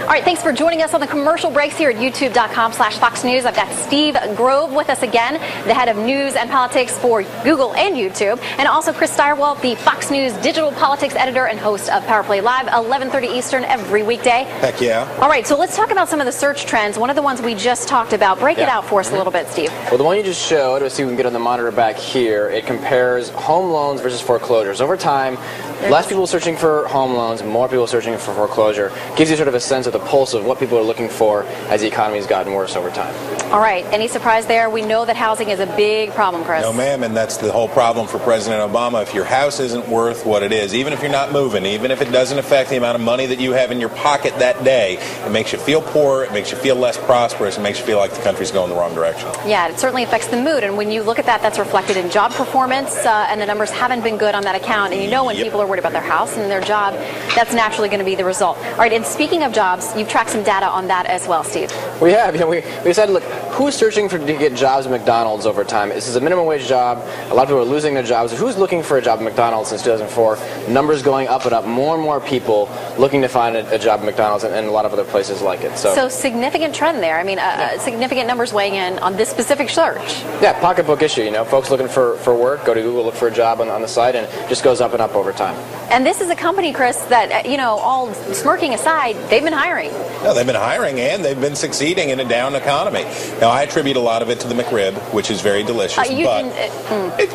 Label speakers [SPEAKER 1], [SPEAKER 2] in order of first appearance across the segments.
[SPEAKER 1] All right, thanks for joining us on the commercial breaks here at youtube.com/Fox News. I've got Steve Grove with us again, the head of news and politics for Google and YouTube, and also Chris Steyerwalt, the Fox News digital politics editor and host of Power Play Live, 11:30 Eastern every weekday.
[SPEAKER 2] Heck yeah.
[SPEAKER 1] All right, so let's talk about some of the search trends. One of the ones we just talked about. Break it out for us a little bit, Steve.
[SPEAKER 3] Well, the one you just showed, let's see if we can get on the monitor back here, it compares home loans versus foreclosures. Over time, less people searching for home loans, more people searching for foreclosure. Gives you sort of a sense of the pulse of what people are looking for as the economy has gotten worse over time.
[SPEAKER 1] All right, any surprise there? We know that housing is a big problem, Chris.
[SPEAKER 2] No, ma'am, and that's the whole problem for President Obama. If your house isn't worth what it is, even if you're not moving, even if it doesn't affect the amount of money that you have in your pocket that day, it makes you feel poor, it makes you feel less prosperous, it makes you feel like the country's going the wrong direction.
[SPEAKER 1] Yeah, it certainly affects the mood, and when you look at that, that's reflected in job performance, and the numbers haven't been good on that account, and you know when people are worried about their house and their job, that's naturally going to be the result. All right, and speaking of jobs, you've tracked some data on that as well, Steve.
[SPEAKER 3] We have. You know, we decided, look, who's searching to get jobs at McDonald's over time? This is a minimum wage job. A lot of people are losing their jobs. Who's looking for a job at McDonald's since 2004? Numbers going up and up. More and more people looking to find a job at McDonald's and a lot of other places like it. So
[SPEAKER 1] significant trend there. I mean, significant numbers weighing in on this specific search.
[SPEAKER 3] Yeah, pocketbook issue. You know, folks looking for work, go to Google, look for a job on the site, and it just goes up and up over time.
[SPEAKER 1] And this is a company, Chris, that, you know, all smirking aside, they've been hiring.
[SPEAKER 2] No, they've been hiring and they've been succeeding in a down economy. Now, I attribute a lot of it to the McRib, which is very delicious.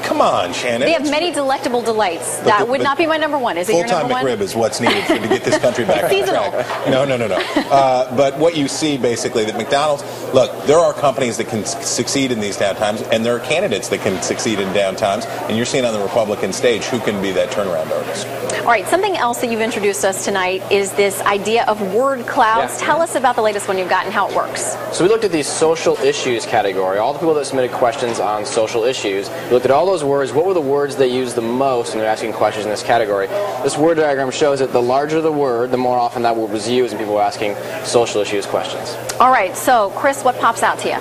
[SPEAKER 2] Come on, Shannon.
[SPEAKER 1] They have many delectable delights. That would not be my number one. Is it your number one?
[SPEAKER 2] Full-time McRib is what's needed to get this country back on track. No. But what you see, basically, that McDonald's, look, there are companies that can succeed in these downtimes, and there are candidates that can succeed in downtimes, and you're seeing on the Republican stage who can be that turnaround artist.
[SPEAKER 1] All right, something else that you've introduced us tonight is this idea of word clouds.
[SPEAKER 3] Yeah.
[SPEAKER 1] Tell us about the latest one you've got and how it works.
[SPEAKER 3] So we looked at the social issues category, all the people that submitted questions on social issues. We looked at all those words. What were the words they used the most when they're asking questions in this category? This word diagram shows that the larger the word, the more often that word was used and people were asking social issues questions.
[SPEAKER 1] All right, so Chris, what pops out to you?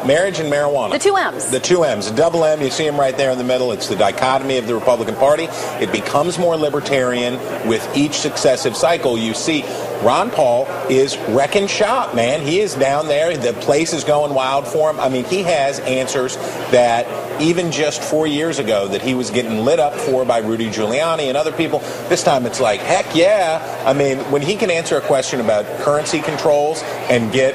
[SPEAKER 2] Marriage and marijuana.
[SPEAKER 1] The two M's.
[SPEAKER 2] The two M's. The double M, you see them right there in the middle. It's the dichotomy of the Republican Party. It becomes more libertarian with each successive cycle. You see Ron Paul is wrecking shop, man. He is down there. The place is going wild for him. I mean, he has answers that even just 4 years ago that he was getting lit up for by Rudy Giuliani and other people. This time it's like, heck yeah. I mean, when he can answer a question about currency controls and get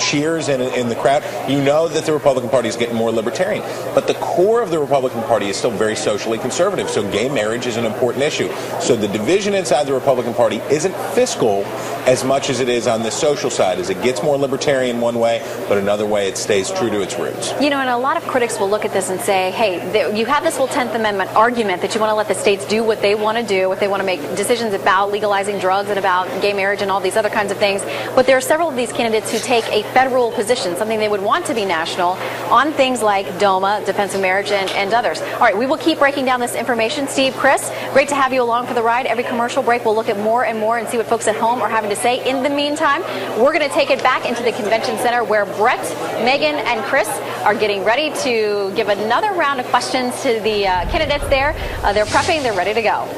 [SPEAKER 2] cheers in the crowd, you know that the Republican Party is getting more libertarian. But the core of the Republican Party is still very socially conservative, so gay marriage is an important issue. So the division inside the Republican Party isn't fiscal as much as it is on the social side. As it gets more libertarian one way, but another way it stays true to its roots.
[SPEAKER 1] You know, and a lot of critics will look at this and say, hey, you have this whole 10th Amendment argument that you want to let the states do what they want to do, what they want to make decisions about legalizing drugs and about gay marriage and all these other kinds of things. But there are several of these candidates who take a federal position, something they would want to be national, on things like DOMA, defense of marriage, and others. All right, we will keep breaking down this information. Steve, Chris, great to have you along for the ride. Every commercial break, we'll look at more and more and see what folks at home are having to say. In the meantime, we're going to take it back into the convention center where Brett, Megan, and Chris are getting ready to give another round of questions to the candidates there. They're prepping, they're ready to go.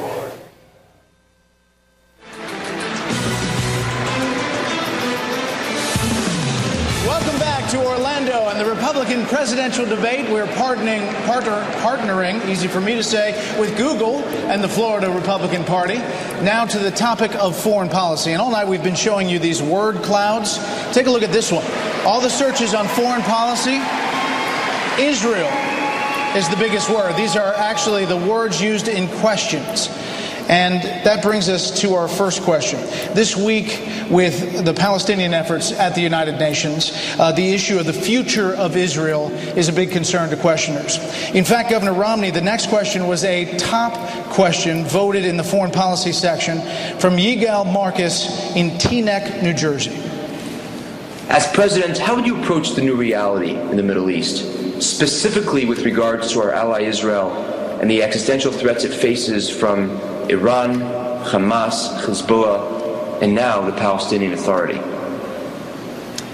[SPEAKER 4] Welcome back to Orlando and the Republican presidential debate. We're partnering, easy for me to say, with Google and the Florida Republican Party. Now to the topic of foreign policy. And all night we've been showing you these word clouds. Take a look at this one. All the searches on foreign policy, Israel is the biggest word. These are actually the words used in questions. And that brings us to our first question. This week, with the Palestinian efforts at the United Nations, the issue of the future of Israel is a big concern to questioners. In fact, Governor Romney, the next question was a top question voted in the foreign policy section from Yigal Marcus in Teaneck, New Jersey.
[SPEAKER 5] As president, how would you approach the new reality in the Middle East, specifically with regards to our ally Israel and the existential threats it faces from Iran, Hamas, Hezbollah, and now the Palestinian Authority?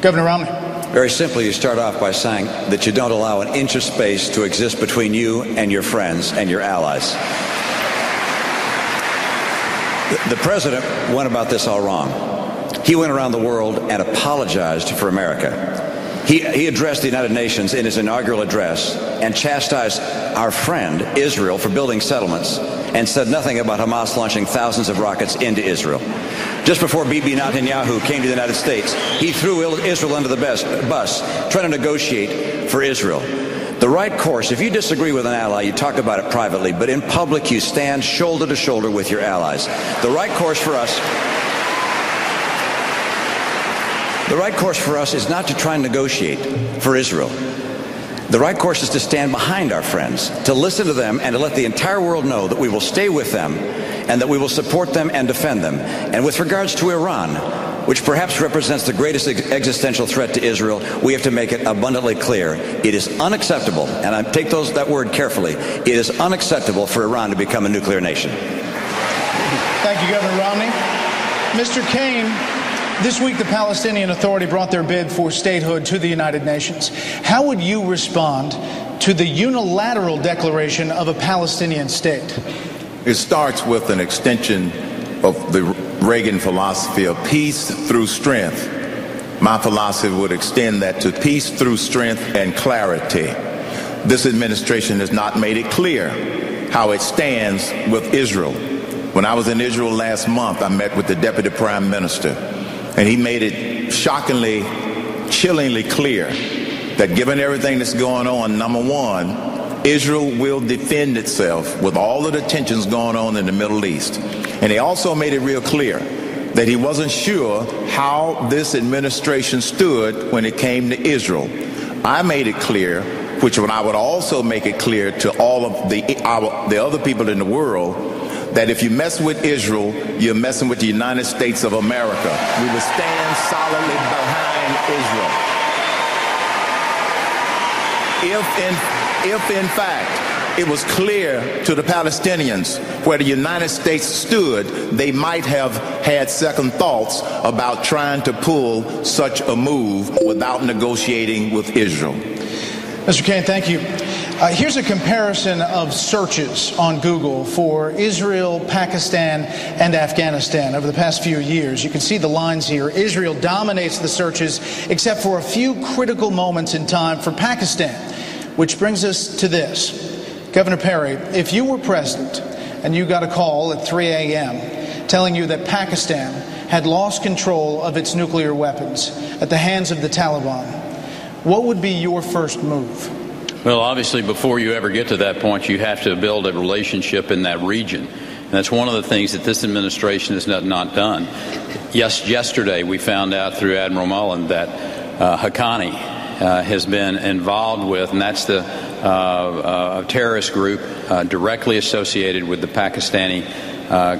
[SPEAKER 4] Governor Romney.
[SPEAKER 6] Very simply, you start off by saying that you don't allow an inch of space to exist between you and your friends and your allies. The president went about this all wrong. he went around the world and apologized for America. He addressed the United Nations in his inaugural address and chastised our friend Israel for building settlements and said nothing about Hamas launching thousands of rockets into Israel. Just before Bibi Netanyahu came to the United States, he threw Israel under the bus, trying to negotiate for Israel. The right course, if you disagree with an ally, you talk about it privately, but in public you stand shoulder to shoulder with your allies. The right course for us is not to try and negotiate for Israel. The right course is to stand behind our friends, to listen to them, and to let the entire world know that we will stay with them and that we will support them and defend them. And with regards to Iran, which perhaps represents the greatest existential threat to Israel, we have to make it abundantly clear. It is unacceptable, and I take that word carefully, it is unacceptable for Iran to become a nuclear nation.
[SPEAKER 4] Thank you, Governor Romney. Mr. Kaine, this week the Palestinian Authority brought their bid for statehood to the United Nations. How would you respond to the unilateral declaration of a Palestinian state?
[SPEAKER 7] It starts with an extension of the Reagan philosophy of peace through strength. My philosophy would extend that to peace through strength and clarity. This administration has not made it clear how it stands with Israel. When I was in Israel last month, I met with the Deputy Prime Minister, and he made it shockingly, chillingly clear that given everything that's going on, number one, Israel will defend itself with all of the tensions going on in the Middle East. And he also made it real clear that he wasn't sure how this administration stood when it came to Israel. I made it clear, which I would also make it clear to all of the other people in the world, that if you mess with Israel, you're messing with the United States of America. We will stand solidly behind Israel. If in fact it was clear to the Palestinians where the United States stood, they might have had second thoughts about trying to pull such a move without negotiating with Israel.
[SPEAKER 4] Mr. Kaine, thank you. Here's a comparison of searches on Google for Israel, Pakistan, and Afghanistan over the past few years. You can see the lines here. Israel dominates the searches except for a few critical moments in time for Pakistan, which brings us to this. Governor Perry, if you were president and you got a call at 3 a.m. telling you that Pakistan had lost control of its nuclear weapons at the hands of the Taliban, what would be your first move?
[SPEAKER 8] Well, obviously, before you ever get to that point, you have to build a relationship in that region. And that's one of the things that this administration has not done. Yesterday, we found out through Admiral Mullen that Haqqani has been involved with, and that's the terrorist group directly associated with the Pakistani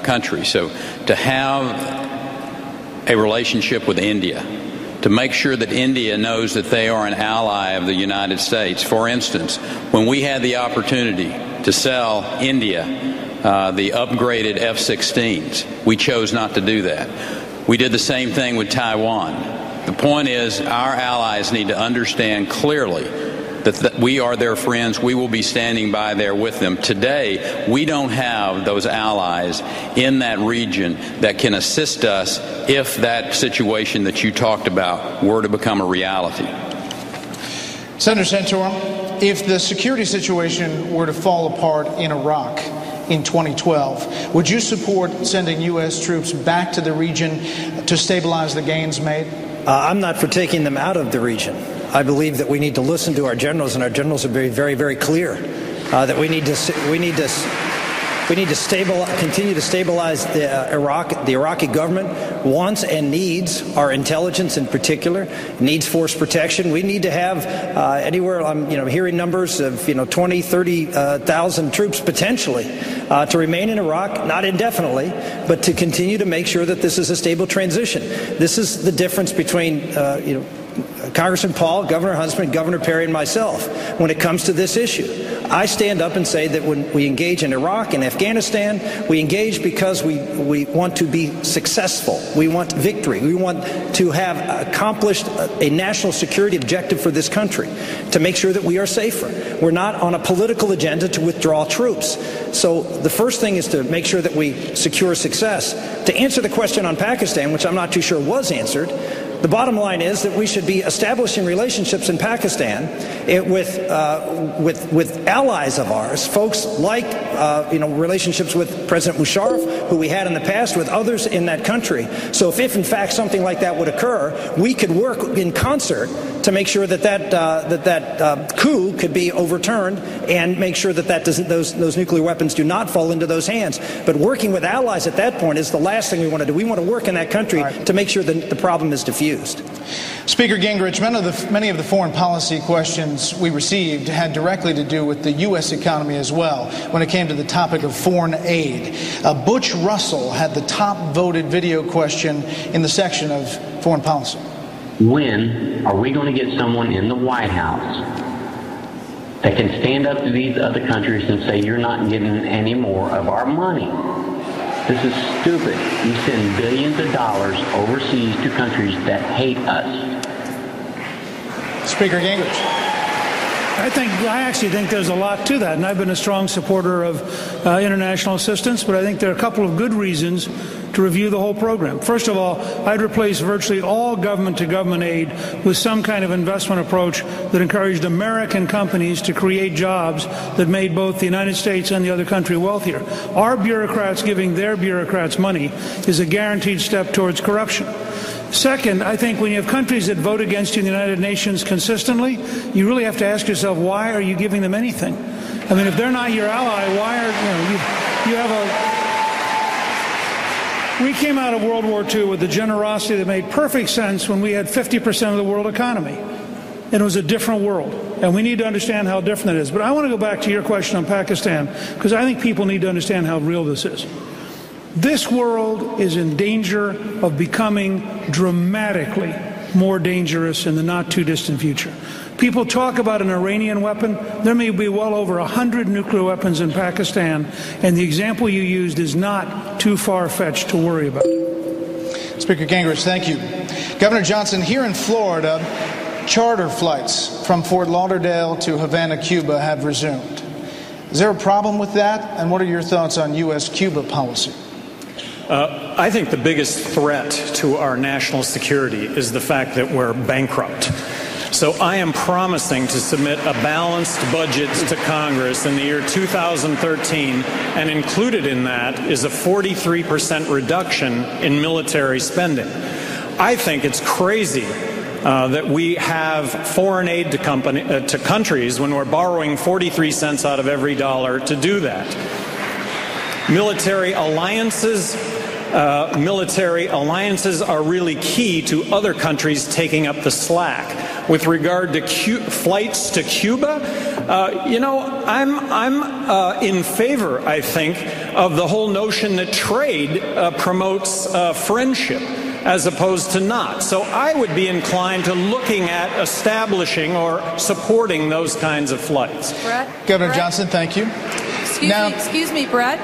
[SPEAKER 8] country. So to have a relationship with India, to make sure that India knows that they are an ally of the United States. For instance, when we had the opportunity to sell India the upgraded F-16s, we chose not to do that. We did the same thing with Taiwan. The point is, our allies need to understand clearly that we are their friends. We will be standing by there with them. Today, we don't have those allies in that region that can assist us if that situation that you talked about were to become a reality.
[SPEAKER 4] Senator Santorum, if the security situation were to fall apart in Iraq in 2012, would you support sending U.S. troops back to the region to stabilize the gains made?
[SPEAKER 9] I'm not for taking them out of the region. I believe that we need to listen to our generals, and our generals are very, very, very clear that we need to continue to stabilize the Iraqi government wants and needs our intelligence in particular, needs force protection. We need to have anywhere, I'm hearing numbers of 20, 30,000 troops potentially to remain in Iraq, not indefinitely, but to continue to make sure that this is a stable transition. This is the difference between Congressman Paul, Governor Huntsman, Governor Perry, and myself, when it comes to this issue. I stand up and say that when we engage in Iraq and Afghanistan, we engage because we want to be successful. We want victory. We want to have accomplished a national security objective for this country, to make sure that we are safer. We're not on a political agenda to withdraw troops. So the first thing is to make sure that we secure success. To answer the question on Pakistan, which I'm not too sure was answered, the bottom line is that we should be establishing relationships in Pakistan with allies of ours, folks like relationships with President Musharraf, who we had in the past, with others in that country. So if in fact something like that would occur, we could work in concert to make sure that coup could be overturned and make sure that those nuclear weapons do not fall into those hands. But working with allies at that point is the last thing we want to do. We want to work in that country to make sure that the problem is diffused.
[SPEAKER 4] Speaker Gingrich, many of the foreign policy questions we received had directly to do with the U.S. economy as well when it came to the topic of foreign aid. Butch Russell had the top voted video question in the section of foreign policy.
[SPEAKER 10] When are we going to get someone in the White House that can stand up to these other countries and say, you're not getting any more of our money? This is stupid. We send billions of dollars overseas to countries that hate us.
[SPEAKER 4] Speaker Gingrich.
[SPEAKER 11] I actually think there's a lot to that, and I've been a strong supporter of international assistance, but I think there are a couple of good reasons to review the whole program. First of all, I'd replace virtually all government-to-government aid with some kind of investment approach that encouraged American companies to create jobs that made both the United States and the other country wealthier. Our bureaucrats giving their bureaucrats money is a guaranteed step towards corruption. Second, I think when you have countries that vote against you in the United Nations consistently, you really have to ask yourself, why are you giving them anything? I mean, if they're not your ally, why are you have a... We came out of World War II with the generosity that made perfect sense when we had 50% of the world economy. It was a different world, and we need to understand how different it is. But I want to go back to your question on Pakistan, because I think people need to understand how real this is. This world is in danger of becoming dramatically more dangerous in the not-too-distant future. People talk about an Iranian weapon. There may be well over 100 nuclear weapons in Pakistan, and the example you used is not too far-fetched to worry about.
[SPEAKER 4] Speaker Gingrich, thank you. Governor Johnson, here in Florida, charter flights from Fort Lauderdale to Havana, Cuba have resumed. Is there a problem with that? And what are your thoughts on U.S.-Cuba policy?
[SPEAKER 12] I think the biggest threat to our national security is the fact that we're bankrupt. So I am promising to submit a balanced budget to Congress in the year 2013, and included in that is a 43% reduction in military spending. I think it's crazy that we have foreign aid to countries when we're borrowing 43 cents out of every dollar to do that. Military alliances are really key to other countries taking up the slack. With regard to flights to Cuba, I'm in favor, I think, of the whole notion that trade promotes friendship as opposed to not. So I would be inclined to looking at establishing or supporting those kinds of flights.
[SPEAKER 4] Governor Johnson, thank you.
[SPEAKER 13] Excuse me, Brett.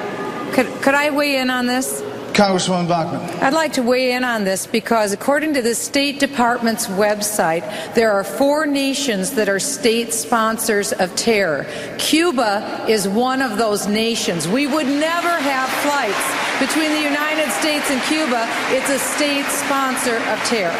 [SPEAKER 13] Could I weigh in on this?
[SPEAKER 4] Congresswoman Bachmann.
[SPEAKER 13] I'd like to weigh in on this because according to the State Department's website, there are 4 nations that are state sponsors of terror. Cuba is one of those nations. We would never have flights between the United States and Cuba. It's a state sponsor of terror.